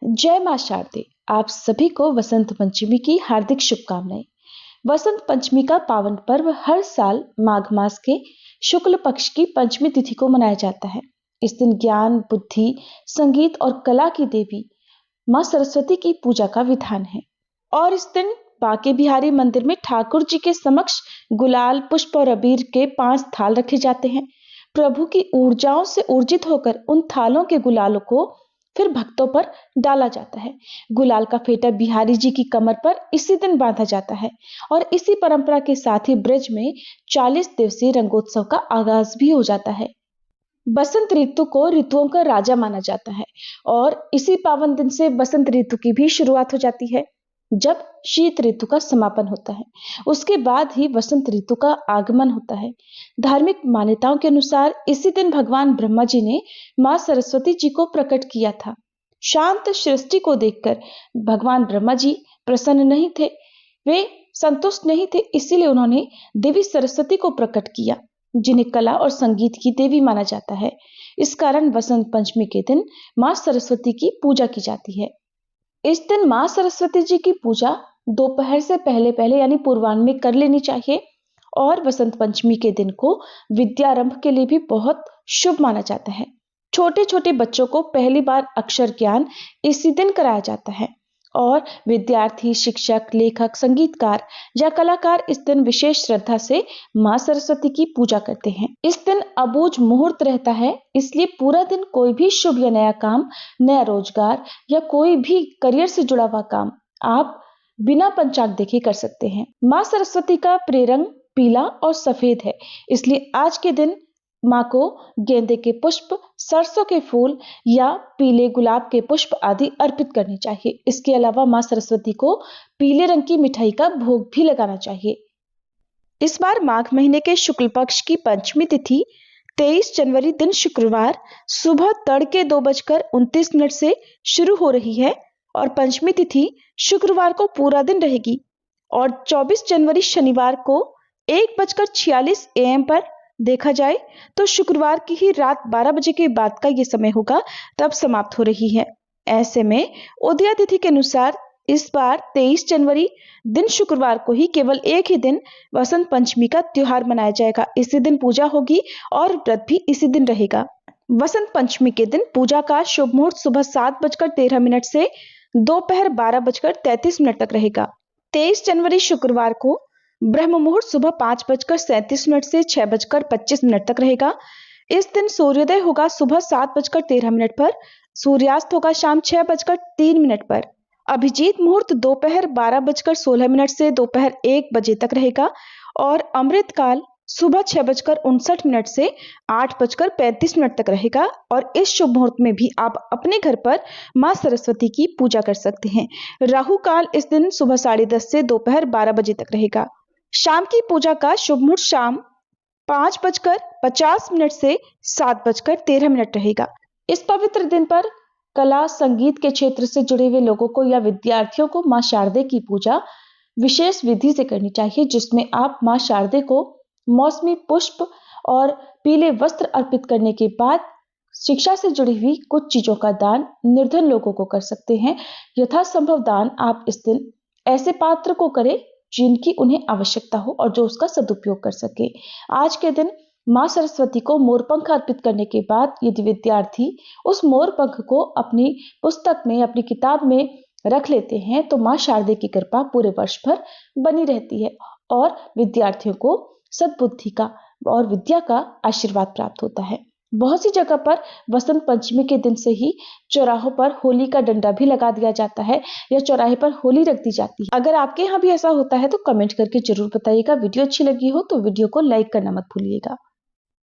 जय मां शारदे। आप सभी को वसंत पंचमी की हार्दिक शुभकामनाएं। वसंत पंचमी का पावन पर्व हर साल माघ मास के शुक्ल पक्ष की पंचमी तिथि को मनाया जाता है। इस दिन ज्ञान, बुद्धि, संगीत और कला की देवी मां सरस्वती की पूजा का विधान है। और इस दिन बांके बिहारी मंदिर में ठाकुर जी के समक्ष गुलाल, पुष्प और अबीर के 5 थाल रखे जाते हैं। प्रभु की ऊर्जाओं से ऊर्जित होकर उन थालों के गुलालों को फिर भक्तों पर डाला जाता है। गुलाल का फेंटा बिहारी जी की कमर पर इसी दिन बांधा जाता है और इसी परंपरा के साथ ही ब्रज में 40 दिवसीय रंगोत्सव का आगाज भी हो जाता है। बसंत ऋतु को ऋतुओं का राजा माना जाता है और इसी पावन दिन से बसंत ऋतु की भी शुरुआत हो जाती है, जब शीत ऋतु का समापन होता है। उसके बाद ही वसंत ऋतु का आगमन होता है। धार्मिक मान्यताओं के अनुसार इसी दिन भगवान ब्रह्मा जी ने मां सरस्वती जी को प्रकट किया था। शांत सृष्टि को देखकर भगवान ब्रह्मा जी प्रसन्न नहीं थे, वे संतुष्ट नहीं थे, इसीलिए उन्होंने देवी सरस्वती को प्रकट किया, जिन्हें कला और संगीत की देवी माना जाता है। इस कारण वसंत पंचमी के दिन मां सरस्वती की पूजा की जाती है। इस दिन मां सरस्वती जी की पूजा दोपहर से पहले पहले यानी पूर्वाह्न में कर लेनी चाहिए और वसंत पंचमी के दिन को विद्यारंभ के लिए भी बहुत शुभ माना जाता है। छोटे छोटे बच्चों को पहली बार अक्षर ज्ञान इसी दिन कराया जाता है और विद्यार्थी, शिक्षक, लेखक, संगीतकार या कलाकार इस दिन विशेष श्रद्धा से मां सरस्वती की पूजा करते हैं। इस दिन अबूझ मुहूर्त रहता है, इसलिए पूरा दिन कोई भी शुभ या नया काम, नया रोजगार या कोई भी करियर से जुड़ा हुआ काम आप बिना पंचांग देखे कर सकते हैं। मां सरस्वती का प्रिय रंग पीला और सफेद है, इसलिए आज के दिन मां को गेंदे के पुष्प, सरसों के फूल या पीले गुलाब के पुष्प आदि अर्पित करने चाहिए। इसके अलावा मां सरस्वती को पीले रंग की मिठाई का भोग भी लगाना चाहिए। इस बार माघ महीने के शुक्ल पक्ष की पंचमी तिथि 23 जनवरी दिन शुक्रवार सुबह तड़के 2:29 से शुरू हो रही है और पंचमी तिथि शुक्रवार को पूरा दिन रहेगी और 24 जनवरी शनिवार को 1:46 AM पर देखा जाए तो शुक्रवार की ही रात 12 बजे के बाद का ये समय होगा, तब समाप्त हो रही है। ऐसे में उदया तिथि के अनुसार इस बार 23 जनवरी दिन शुक्रवार को ही केवल एक ही दिन वसंत पंचमी का त्योहार मनाया जाएगा। इसी दिन पूजा होगी और व्रत भी इसी दिन रहेगा। वसंत पंचमी के दिन पूजा का शुभ मुहूर्त सुबह 7:13 से दोपहर 12:33 तक रहेगा। 23 जनवरी शुक्रवार को ब्रह्म मुहूर्त सुबह 5:37 से 6:25 तक रहेगा। इस दिन सूर्योदय होगा सुबह 7:13 पर, सूर्यास्त होगा शाम 6:03 पर। अभिजीत मुहूर्त दोपहर 12:16 से दोपहर 1 बजे तक रहेगा और अमृत काल सुबह 6:59 से 8:35 तक रहेगा। और इस शुभ मुहूर्त में भी आप अपने घर पर मां सरस्वती की पूजा कर सकते हैं। राहु काल इस दिन सुबह 10:30 से दोपहर 12 बजे तक रहेगा। शाम की पूजा का शुभ मुहूर्त शाम 5:50 से 7:13 रहेगा। इस पवित्र दिन पर कला, संगीत के क्षेत्र से जुड़े हुए लोगों को या विद्यार्थियों को मां शारदे की पूजा विशेष विधि से करनी चाहिए, जिसमें आप मां शारदे को मौसमी पुष्प और पीले वस्त्र अर्पित करने के बाद शिक्षा से जुड़ी हुई कुछ चीजों का दान निर्धन लोगों को कर सकते हैं। यथासंभव दान आप इस दिन ऐसे पात्र को करें जिनकी उन्हें आवश्यकता हो और जो उसका सदुपयोग कर सके। आज के दिन मां सरस्वती को मोरपंख अर्पित करने के बाद यदि विद्यार्थी उस मोरपंख को अपनी पुस्तक में, अपनी किताब में रख लेते हैं तो मां शारदे की कृपा पूरे वर्ष भर बनी रहती है और विद्यार्थियों को सद्बुद्धि का और विद्या का आशीर्वाद प्राप्त होता है। बहुत सी जगह पर वसंत पंचमी के दिन से ही चौराहों पर होली का डंडा भी लगा दिया जाता है या चौराहे पर होली रख दी जाती है। अगर आपके यहाँ भी ऐसा होता है तो कमेंट करके जरूर बताइएगा। वीडियो अच्छी लगी हो तो वीडियो को लाइक करना मत भूलिएगा।